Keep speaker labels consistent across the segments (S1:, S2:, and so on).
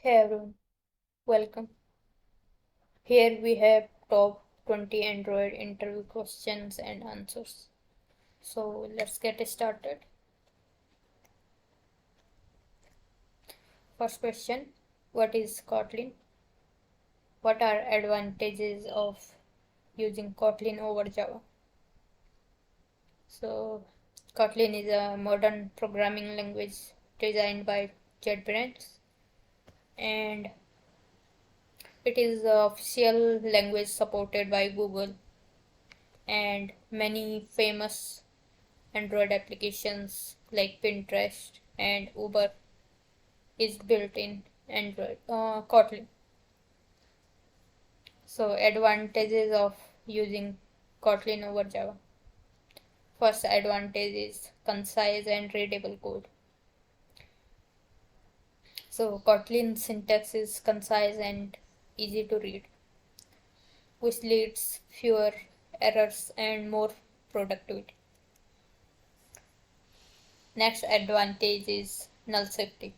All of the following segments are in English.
S1: Hey everyone, welcome. Here we have top 20 Android interview questions and answers. So let's get started. First question: what is Kotlin? What are advantages of using Kotlin over Java? So Kotlin is a modern programming language designed by JetBrains, and it is the official language supported by Google, and many famous Android applications like Pinterest and Uber is built in Android Kotlin. So advantages of using Kotlin over Java. First advantage is concise and readable code. So Kotlin syntax is concise and easy to read, which leads fewer errors and more productivity. Next advantage is null safety.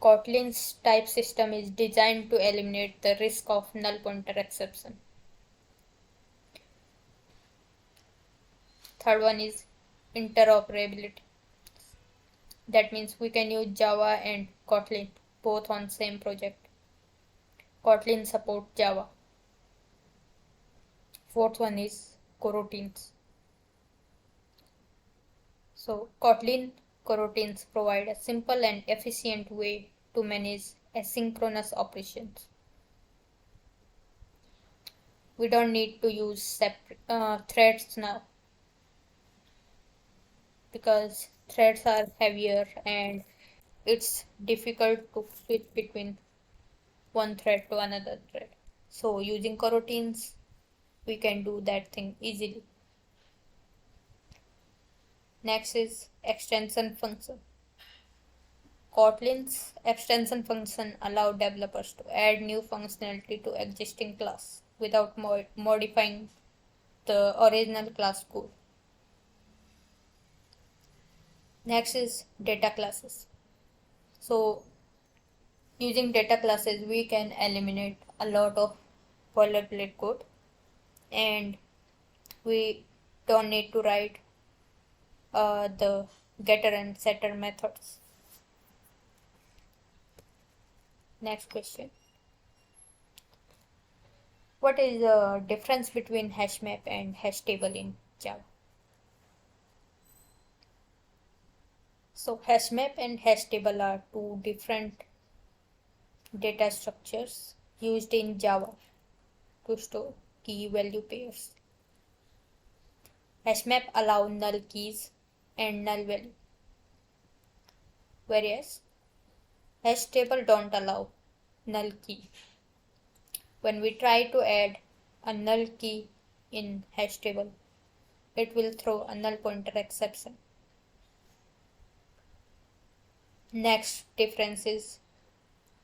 S1: Kotlin's type system is designed to eliminate the risk of null pointer exception. Third one is interoperability. That means we can use Java and Kotlin both on same project. Kotlin supports Java. Fourth one is coroutines. So Kotlin coroutines provide a simple and efficient way to manage asynchronous operations. We don't need to use separate threads now, because threads are heavier and it's difficult to switch between one thread to another thread. So using coroutines, we can do that thing easily. Next is extension function. Kotlin's extension function allow developers to add new functionality to existing class without modifying the original class code. Next is data classes. So using data classes, we can eliminate a lot of boilerplate code, and we don't need to write the getter and setter methods. Next question: what is the difference between HashMap and HashTable in Java? So HashMap and HashTable are two different data structures used in Java to store key value pairs. HashMap allow null keys and null value, whereas HashTable don't allow null key. When we try to add a null key in HashTable, it will throw a null pointer exception. Next difference is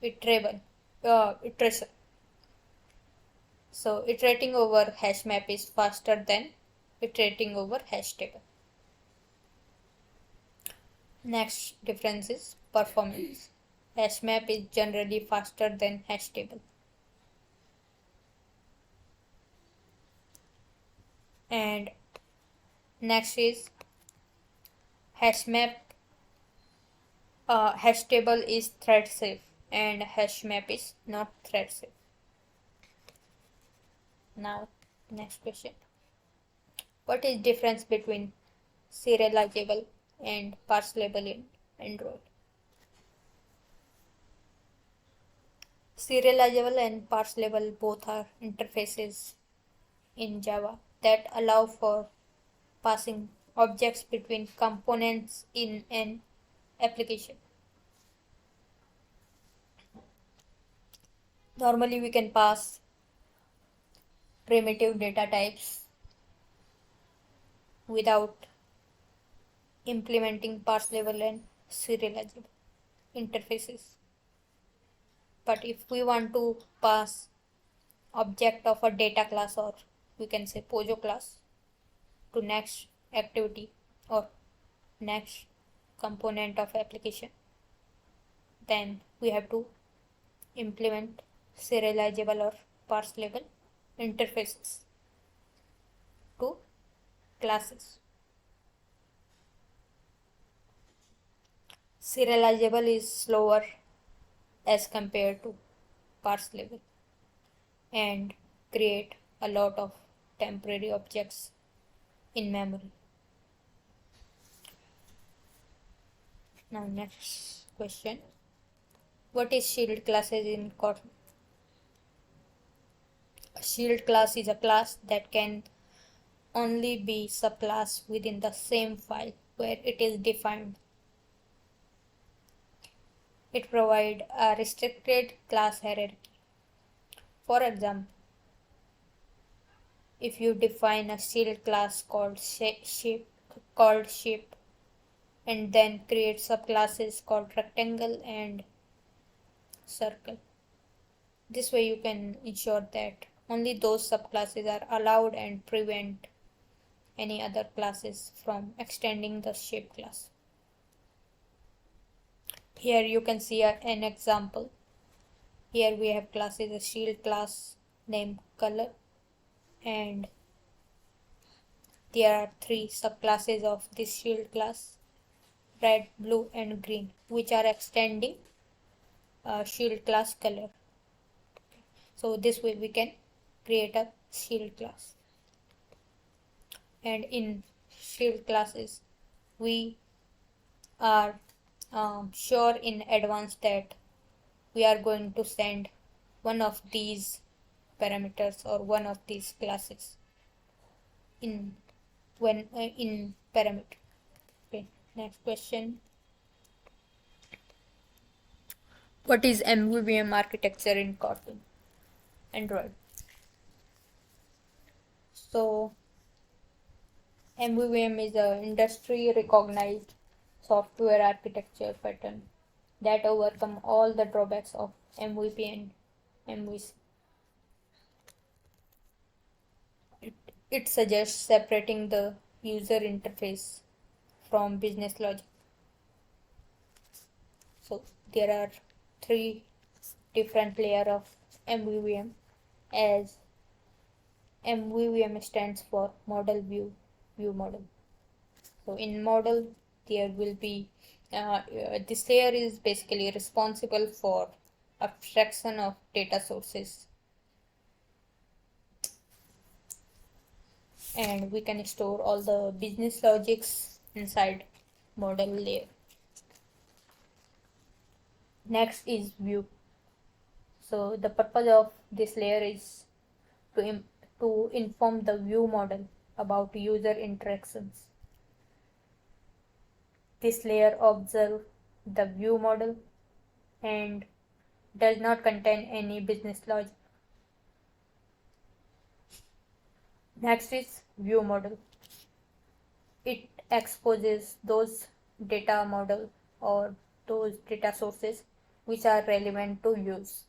S1: iteration. So iterating over HashMap is faster than iterating over HashTable. Next difference is performance. HashMap is generally faster than HashTable. And next is HashMap. HashTable is thread safe and HashMap is not thread safe. Now, next question: what is difference between serializable and parcelable in Android? Serializable and parcelable both are interfaces in Java that allow for passing objects between components in an application. Normally we can pass primitive data types without implementing parcelable and serializable interfaces. But if we want to pass object of a data class, or we can say Pojo class, to next activity or next component of application, then we have to implement serializable or parcelable interfaces to classes. Serializable is slower as compared to parcelable and create a lot of temporary objects in memory. Now next question. What is shield classes in Kotlin? A shield class is a class that can only be subclass within the same file where it is defined. It provides a restricted class hierarchy. For example, if you define a shield class called shape and then create subclasses called rectangle and circle. This way you can ensure that only those subclasses are allowed and prevent any other classes from extending the shape class. Here you can see an example. Here we have classes, a shield class named color, and there are 3 subclasses of this shield class: red, blue and green, which are extending shield class color. So this way we can create a shield class. And in shield classes we are sure in advance that we are going to send one of these parameters or one of these classes in parameter. Okay, next question. What is MVVM architecture in Kotlin Android? So MVVM is an industry recognized software architecture pattern that overcome all the drawbacks of MVP and MVC. It suggests separating the user interface from business logic. So there are 3 different layers of MVVM, as MVVM stands for model, view model. So in model there will be this layer is basically responsible for abstraction of data sources, and we can store all the business logics inside model layer. Next is view. So the purpose of this layer is to inform the view model about user interactions. This layer observes the view model and does not contain any business logic. Next is view model. It exposes those data model or those data sources which are relevant to use.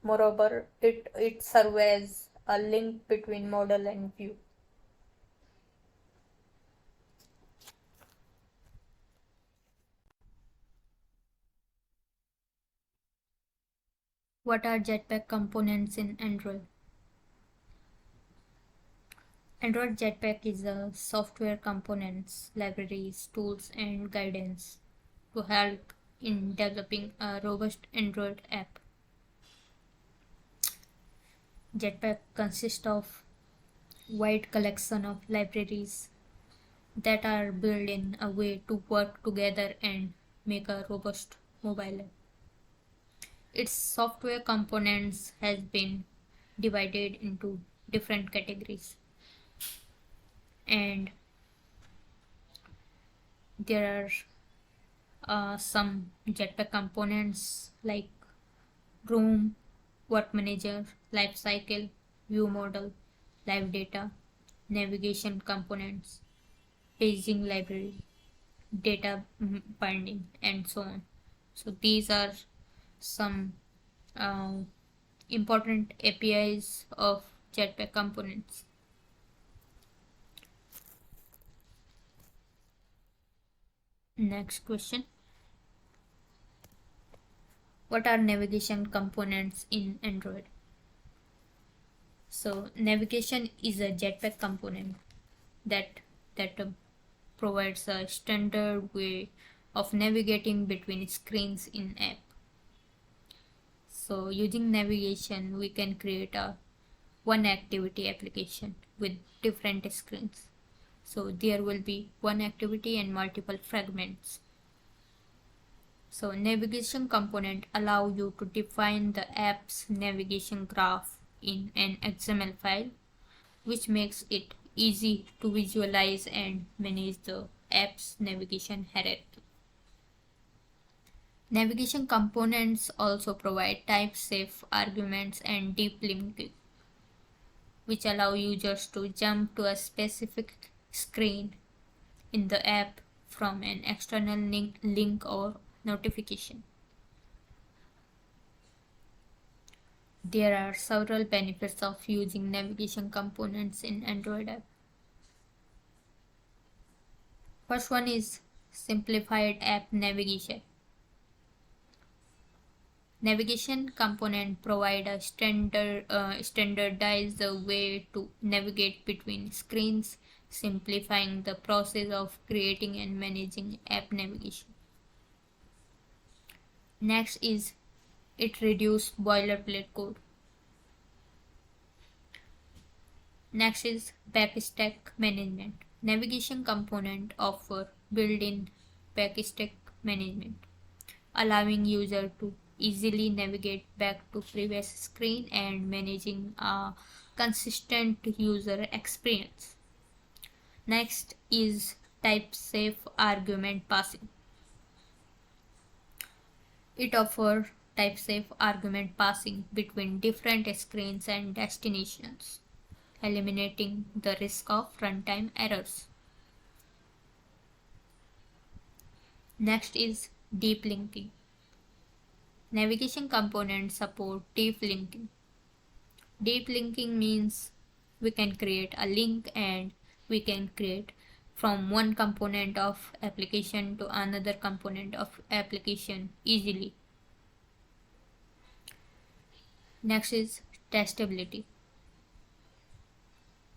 S1: Moreover, it serves as a link between model and view. What are Jetpack components in Android? Android Jetpack is a software components, libraries, tools, and guidance to help in developing a robust Android app. Jetpack consists of wide collection of libraries that are built in a way to work together and make a robust mobile app. Its software components has been divided into different categories, and there are some Jetpack components like room, work manager, lifecycle, view model, live data, navigation components, paging library, data binding, and so on. So these are some important APIs of Jetpack components. Next question. What are navigation components in Android? So navigation is a Jetpack component that provides a standard way of navigating between screens in app. So using navigation, we can create a one activity application with different screens. So there will be one activity and multiple fragments. So navigation component allow you to define the app's navigation graph in an XML file, which makes it easy to visualize and manage the app's navigation hierarchy. Navigation components also provide type-safe arguments and deep linking, which allow users to jump to a specific screen in the app from an external link or notification. There are several benefits of using navigation components in Android app. First one is simplified app navigation. Navigation component provide a standardized way to navigate between screens, simplifying the process of creating and managing app navigation. Next is it reduces boilerplate code. Next is backstack management. Navigation component offer built-in backstack management, allowing user to easily navigate back to previous screen and managing a consistent user experience. Next is type-safe argument passing. It offers type-safe argument passing between different screens and destinations, eliminating the risk of runtime errors. Next is deep linking. Navigation components support deep linking. Deep linking means we can create a link and we can create from one component of application to another component of application easily. Next is testability.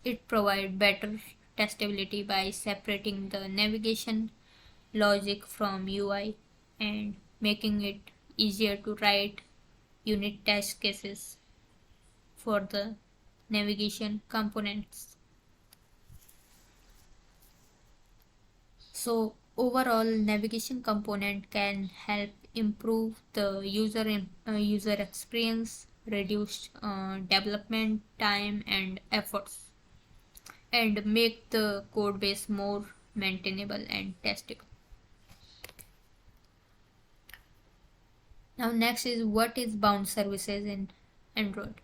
S1: It provides better testability by separating the navigation logic from UI and making it easier to write unit test cases for the navigation components. So overall, navigation component can help improve the user experience, reduce development time and efforts, and make the code base more maintainable and testable. Now next is what is bound services in Android.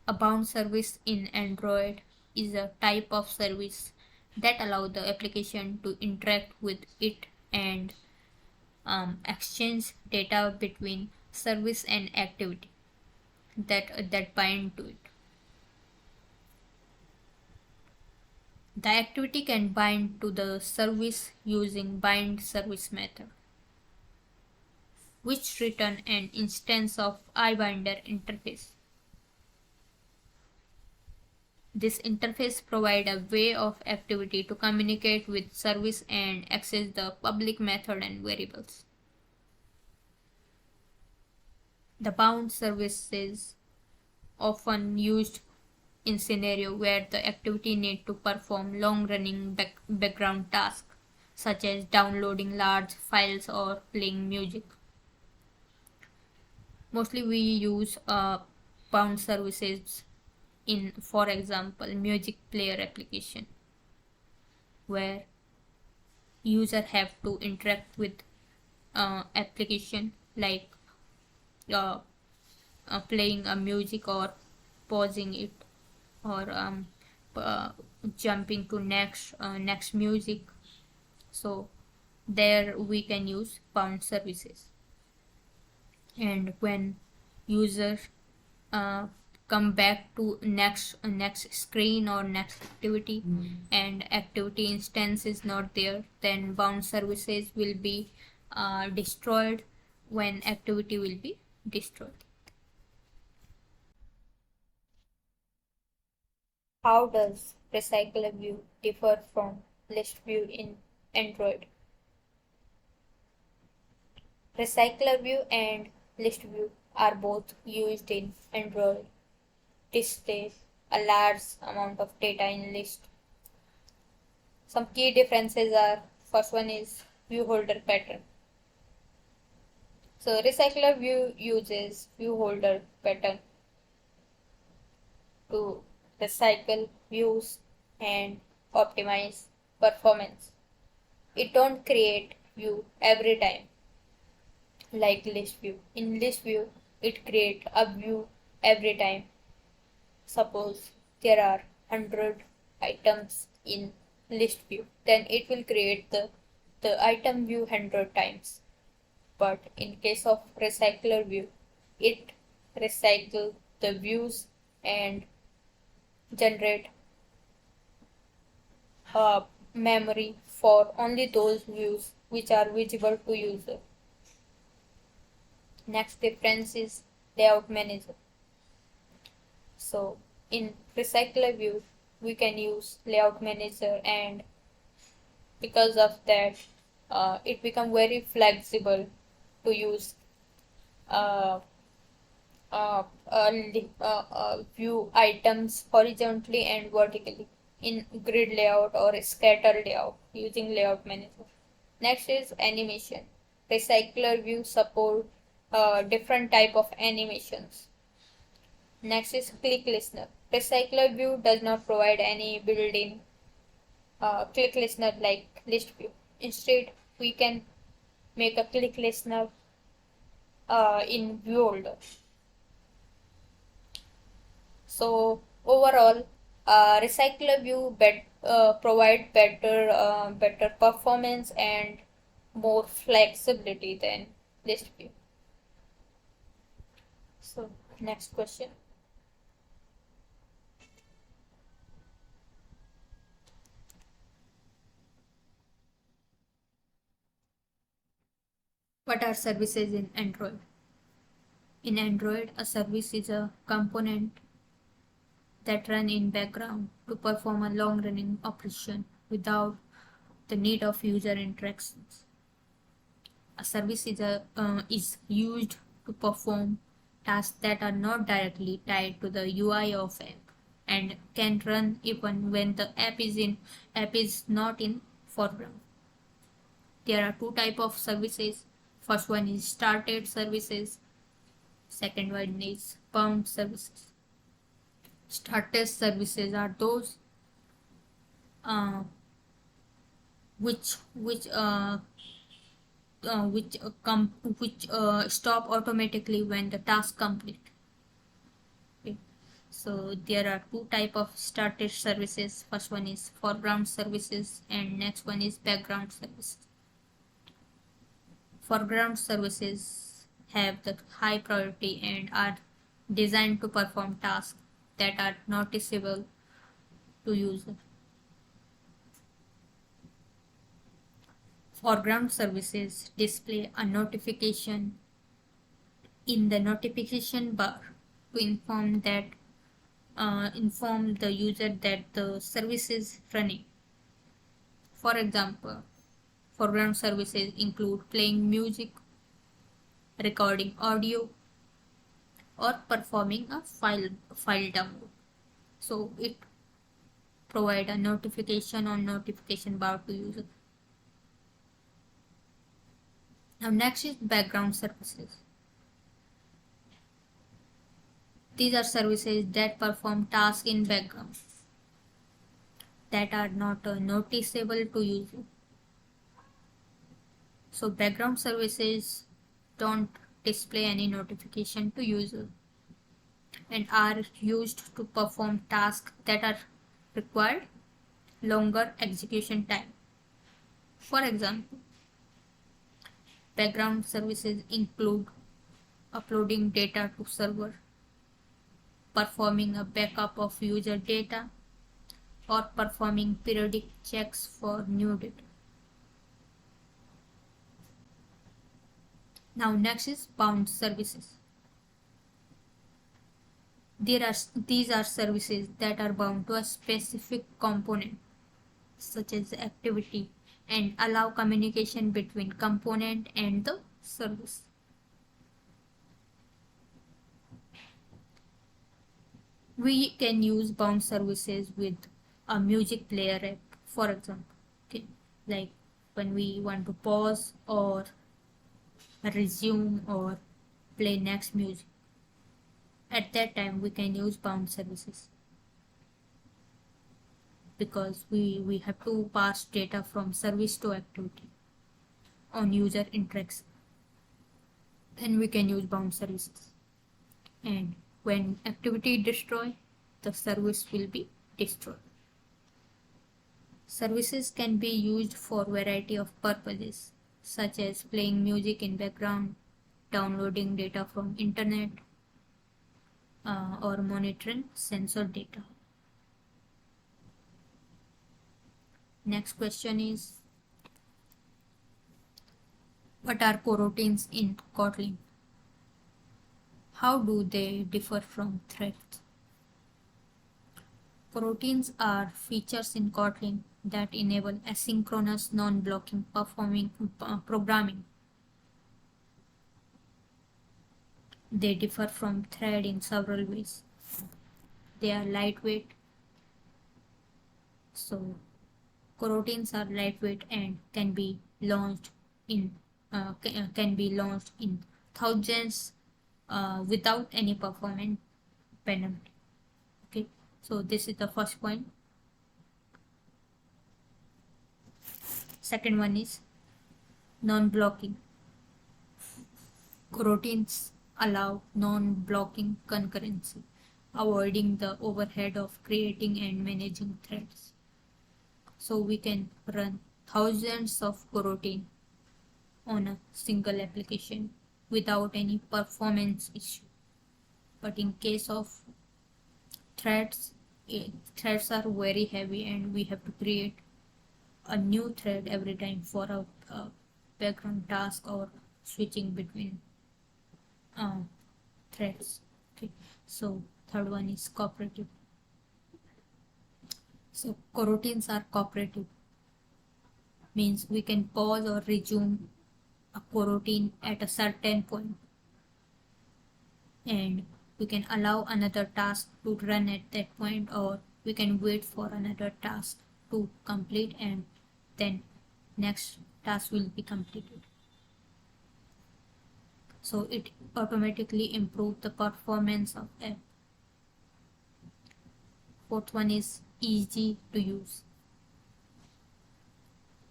S1: A bound service in Android is a type of service that allows the application to interact with it and exchange data between service and activity that bind to it. The activity can bind to the service using bind service method, which return an instance of iBinder interface. This interface provides a way of activity to communicate with service and access the public method and variables. The bound service is often used in scenario where the activity need to perform long-running background tasks, such as downloading large files or playing music. Mostly we use bound services in, for example, music player application, where user have to interact with application like playing a music or pausing it or jumping to next music. So there we can use bound services. And when user come back to next screen or next activity and activity instance is not there, then bound services will be destroyed when activity will be destroyed. How does RecyclerView differ from ListView in Android? RecyclerView and ListView are both used in Android. Display a large amount of data in list. Some key differences are, first one is view holder pattern. So RecyclerView uses view holder pattern to recycle views and optimize performance. It don't create view every time like ListView. In ListView, it create a view every time. Suppose there are 100 items in ListView, then it will create the item view 100 times. But in case of RecyclerView, it recycle the views and generate memory for only those views which are visible to user. Next difference is layout manager. So in RecyclerView, we can use layout manager, and because of that, it become very flexible to use view items horizontally and vertically in grid layout or scatter layout using layout manager. Next is animation. RecyclerView support different type of animations. Next is click listener. RecyclerView does not provide any built-in click listener like ListView. Instead, we can make a click listener in view holder. So overall, RecyclerView provide better performance and more flexibility than ListView. So next question. What are services in Android? In Android, a service is a component that run in background to perform a long-running operation without the need of user interactions. A service is used to perform tasks that are not directly tied to the UI of app and can run even when the app is not in foreground. There are two types of services. First one is started services. Second one is bound services. Started services are those uh, which stop automatically when the task complete. Okay. So there are two type of started services. First one is foreground services and next one is background services. Foreground services have the high priority and are designed to perform tasks that are noticeable to user. Foreground services display a notification in the notification bar to inform the user that the service is running. For example, foreground services include playing music, recording audio, or performing a file download. So it provide a notification on notification bar to user. Now next is background services. These are services that perform tasks in background that are not noticeable to user. So background services don't display any notification to user and are used to perform tasks that are required longer execution time. For example, background services include uploading data to server, performing a backup of user data, or performing periodic checks for new data. Now next is bound services. These are services that are bound to a specific component such as activity and allow communication between component and the service. We can use bound services with a music player app, for example. Okay, like when we want to pause or resume or play next music. At that time we can use bound services because we have to pass data from service to activity on user interaction. Then we can use bound services. And when activity destroy, the service will be destroyed. Services can be used for a variety of purposes, such as playing music in background, downloading data from internet, or monitoring sensor data. Next question is, what are coroutines in Kotlin? How do they differ from threads? Coroutines are features in Kotlin that enable asynchronous non-blocking programming. They differ from thread in several ways. They are lightweight. So coroutines are lightweight and can be launched in thousands without any performance penalty. Okay, so this is the first point. Second one is non-blocking. Coroutines allow non-blocking concurrency, avoiding the overhead of creating and managing threads. So we can run thousands of coroutines on a single application without any performance issue. But in case of threads are very heavy and we have to create a new thread every time for a background task or switching between threads. Okay, so third one is cooperative. So coroutines are cooperative, means we can pause or resume a coroutine at a certain point, and we can allow another task to run at that point, or we can wait for another task to complete and then next task will be completed. So it automatically improves the performance of app. Fourth one is easy to use.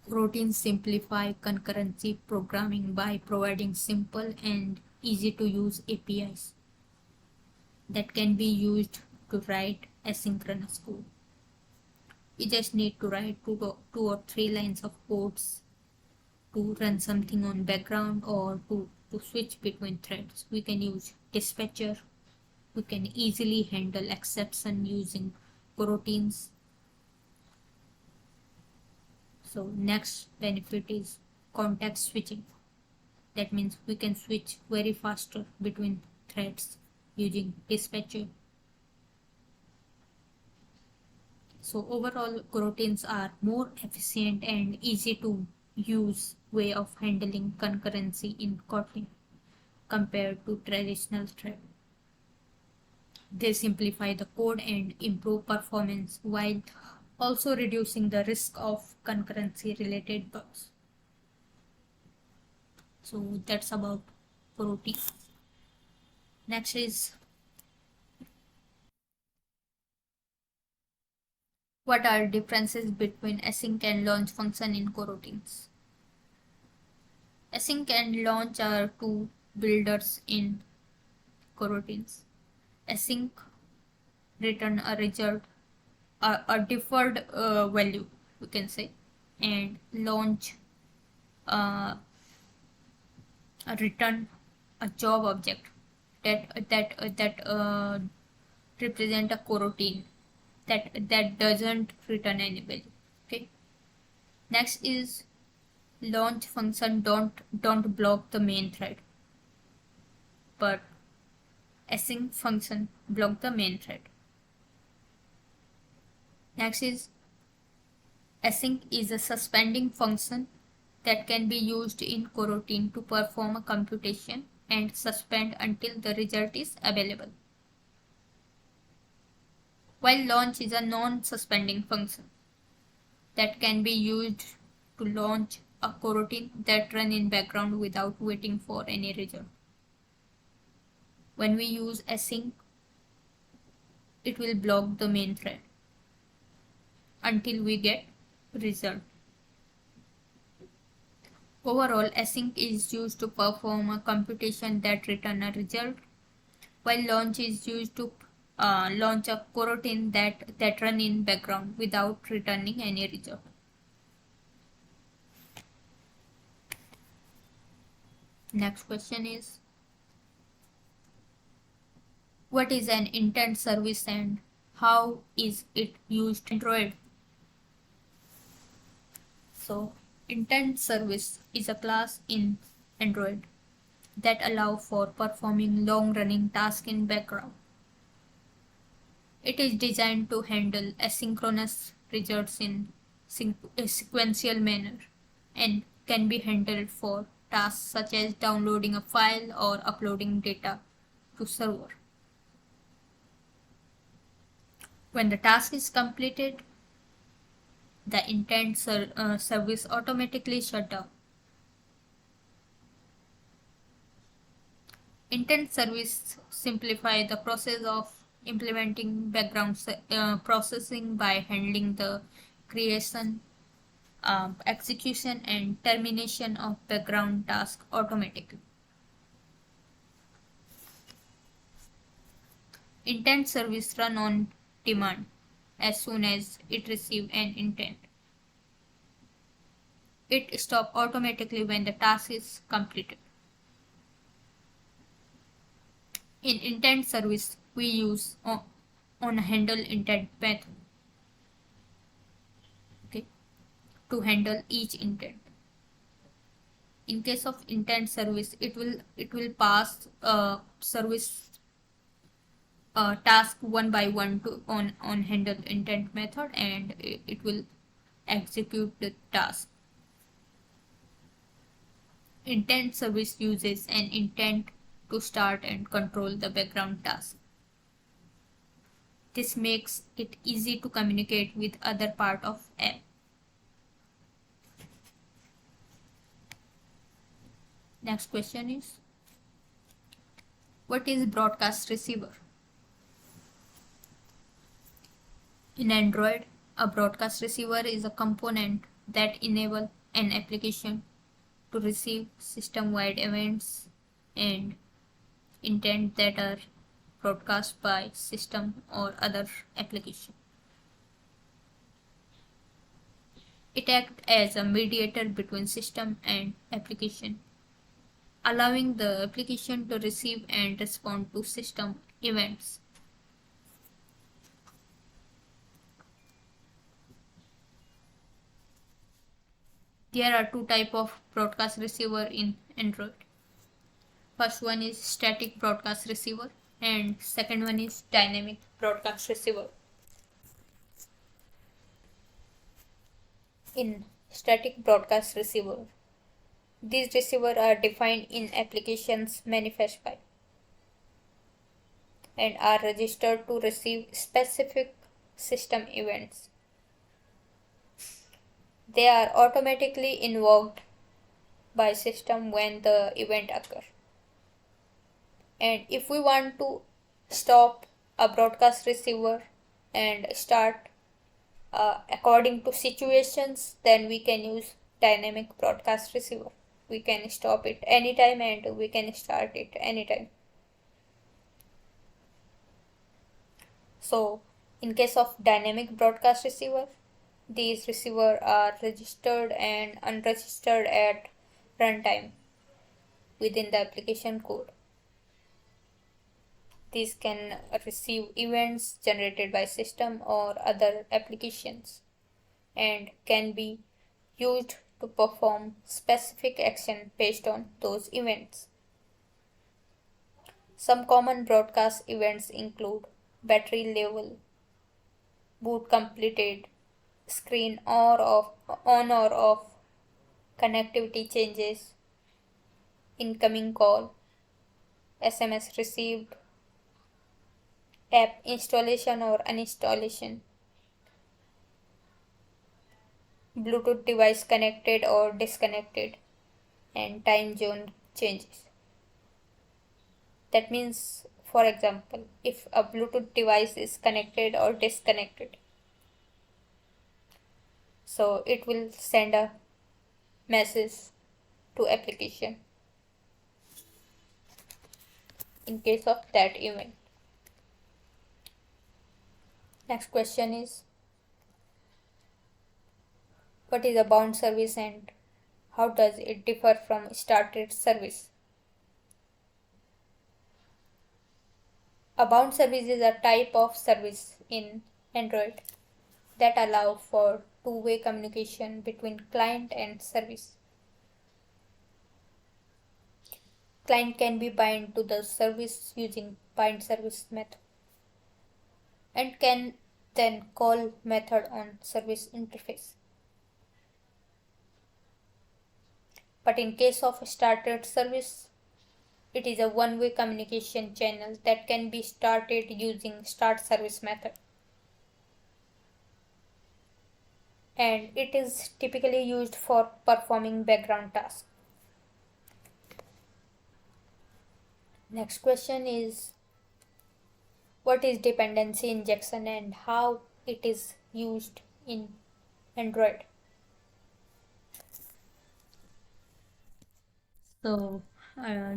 S1: Coroutines simplify concurrency programming by providing simple and easy to use APIs that can be used to write asynchronous code. We just need to write two or three lines of codes to run something on background or to switch between threads. We can use dispatcher. We can easily handle exception using coroutines. So next benefit is context switching. That means we can switch very faster between threads using dispatcher. So overall, coroutines are more efficient and easy to use way of handling concurrency in Kotlin compared to traditional thread. They simplify the code and improve performance while also reducing the risk of concurrency related bugs. So that's about coroutines. Next is, what are differences between async and launch function in coroutines? Async and launch are two builders in coroutines. Async return a result, a deferred value, we can say, and launch return a job object that represent a coroutine that doesn't return any value. Okay. Next is launch function don't block the main thread. but async function block the main thread. Next is async is a suspending function that can be used in coroutine to perform a computation and suspend until the result is available. While launch is a non-suspending function that can be used to launch a coroutine that runs in background without waiting for any result. When we use async, it will block the main thread until we get result. Overall, async is used to perform a computation that return a result, while launch is used to launch a coroutine that run in background without returning any result. Next question is, what is an intent service and how is it used in Android? So, intent service is a class in Android that allow for performing long-running tasks in background. It is designed to handle asynchronous results in a sequential manner and can be handled for tasks such as downloading a file or uploading data to server. When the task is completed, the intent service automatically shut down. Intent service simplify the process of implementing background processing by handling the creation, execution, and termination of background tasks automatically. Intent service run on demand as soon as it receives an intent. It stops automatically when the task is completed. In intent service, we use on handle intent method to handle each intent. In case of intent service, it will pass service task one by one to on handle intent method, and it will execute the task. Intent service uses an intent to start and control the background task. This makes it easy to communicate with other part of app. Next question is, what is broadcast receiver? In Android, a broadcast receiver is a component that enables an application to receive system-wide events and intent that are broadcast by system or other application. It acts as a mediator between system and application, allowing the application to receive and respond to system events. There are two types of broadcast receiver in Android. First one is static broadcast receiver and second one is dynamic broadcast receiver. In static broadcast receiver, these receivers are defined in application's manifest file and are registered to receive specific system events. They are automatically invoked by system when the event occurs. And if we want to stop a broadcast receiver and start according to situations, then we can use dynamic broadcast receiver. We can stop it anytime and we can start it anytime. So in case of dynamic broadcast receiver, these receivers are registered and unregistered at runtime within the application code. These can receive events generated by system or other applications and can be used to perform specific action based on those events. Some common broadcast events include battery level, boot completed, screen or off, on or off, connectivity changes, incoming call, SMS received, app installation or uninstallation, Bluetooth device connected or disconnected, and time zone changes. That means, for example, if a Bluetooth device is connected or disconnected, so it will send a message to application in case of that event. Next question is, what is a bound service and how does it differ from started service? A bound service is a type of service in Android that allow for two-way communication between client and service. Client can be bind to the service using bind service method and can then call method on service interface. But in case of started service, it is a one-way communication channel that can be started using start service method. And it is typically used for performing background tasks. Next question is, what is dependency injection and how it is used in Android? So,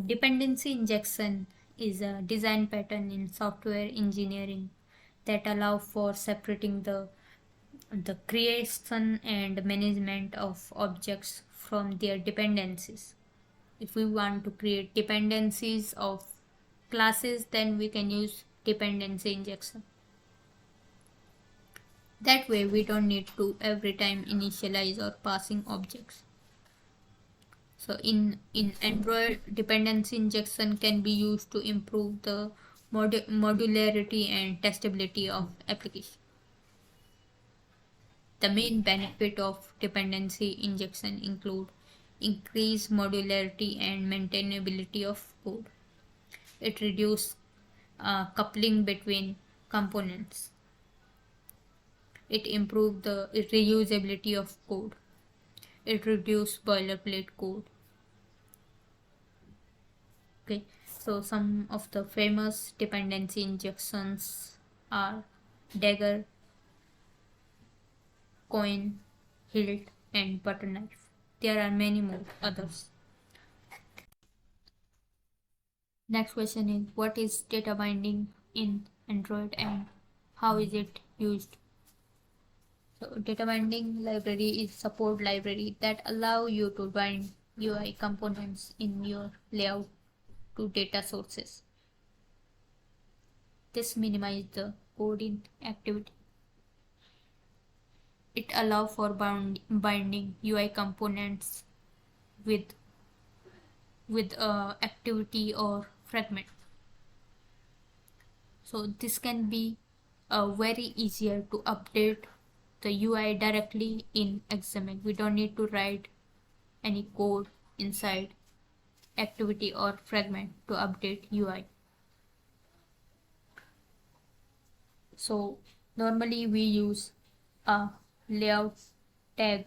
S1: dependency injection is a design pattern in software engineering that allow for separating the creation and management of objects from their dependencies. If we want to create dependencies of classes, then we can use dependency injection. That way we don't need to every time initialize or passing objects. So in Android, dependency injection can be used to improve the modularity and testability of application. The main benefit of dependency injection include increased modularity and maintainability of code. It reduces coupling between components. It improves the reusability of code. It reduces boilerplate code. Okay, so some of the famous dependency injections are dagger, coin, hilt, and butter knife. There are many more others. Next question is, what is data binding in Android and how is it used? So data binding library is support library that allow you to bind UI components in your layout to data sources. This minimizes the coding activity. It allows for binding UI components with activity or fragment. So this can be very easier to update the UI directly in XML. We don't need to write any code inside activity or fragment to update UI. So normally we use a layout tag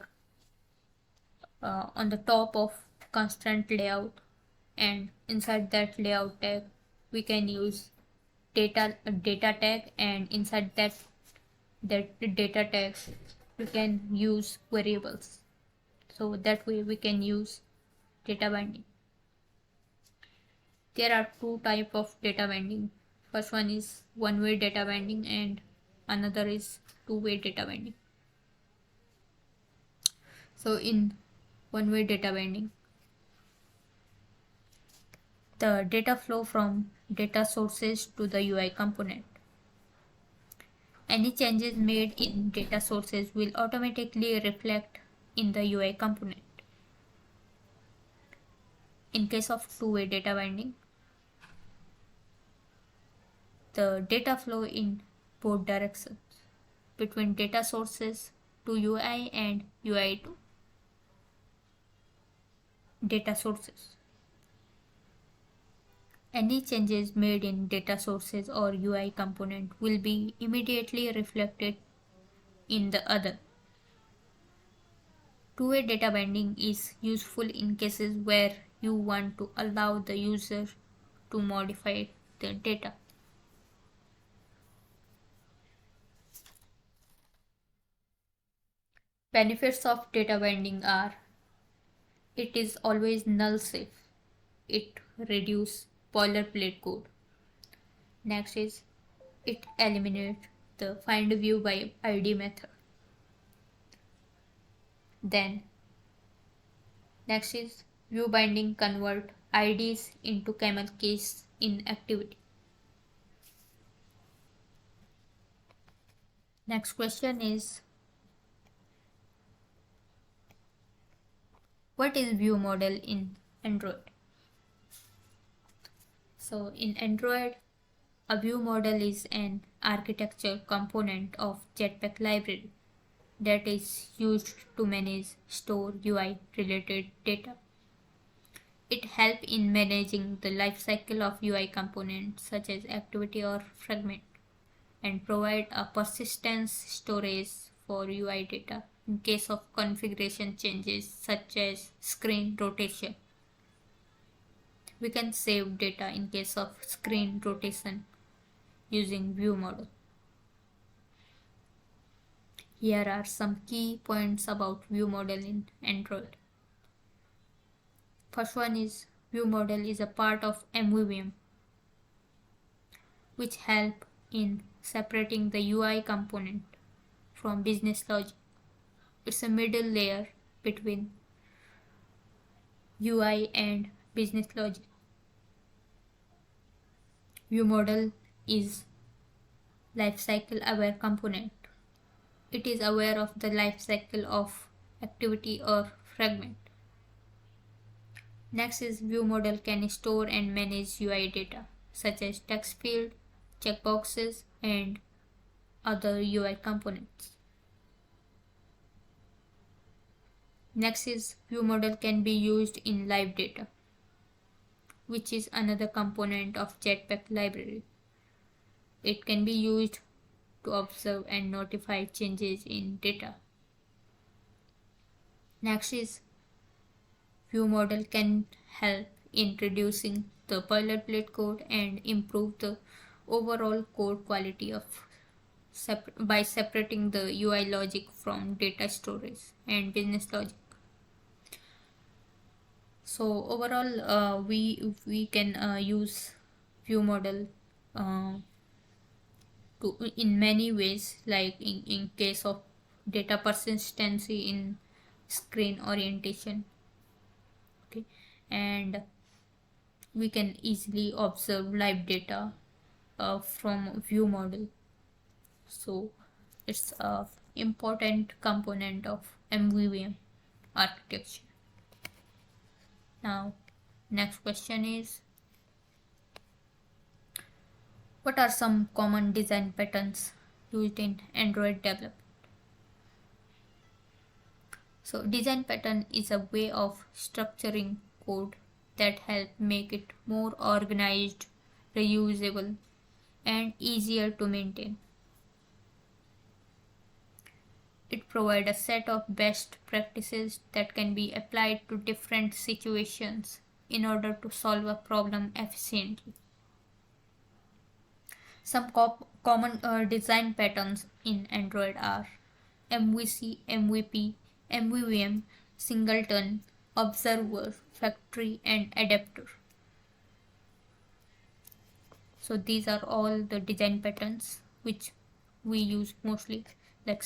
S1: on the top of constraint layout, and inside that layout tag we can use data tag, and inside that data tag we can use variables. So that way we can use data binding. There are two types of data binding. First one is one-way data binding and another is two-way data binding. So in one-way data binding, the data flow from data sources to the UI component. Any changes made in data sources will automatically reflect in the UI component. In case of two-way data binding, the data flow in both directions between data sources to UI and UI to data sources. Any changes made in data sources or UI component will be immediately reflected in the other. Two-way data binding is useful in cases where you want to allow the user to modify the data. Benefits of data binding are: it is always null safe. It reduces boilerplate code. Next is it eliminates the find view by ID method. Then next is view binding convert IDs into camel case in activity. Next question is, what is view model in Android? So in Android, a view model is an architecture component of Jetpack library that is used to manage, store UI related data. It helps in managing the lifecycle of UI components such as activity or fragment, and provide a persistence storage for UI data in case of configuration changes such as screen rotation. We can save data in case of screen rotation using view model. Here are some key points about view model in Android. First one is, view model is a part of MVVM, which help in separating the UI component from business logic. It's a middle layer between UI and business logic. View model is lifecycle aware component. It is aware of the lifecycle of activity or fragment. Next is, view model can store and manage UI data such as text field, checkboxes, and other UI components. Next is, view model can be used in live data, which is another component of Jetpack library. It can be used to observe and notify changes in data. Next is, view model can help in reducing the boilerplate code and improve the overall code quality of by separating the UI logic from data storage and business logic. So overall, we can use view model in many ways, like in case of data persistency in screen orientation. Okay, and we can easily observe live data from view model. So it's a important component of MVVM architecture. Now next question is, what are some common design patterns used in Android development? So design pattern is a way of structuring code that help make it more organized, reusable, and easier to maintain. It provides a set of best practices that can be applied to different situations in order to solve a problem efficiently. Some common design patterns in Android are MVC, MVP, MVVM, singleton, observer, factory, and adapter. So these are all the design patterns which we use mostly, like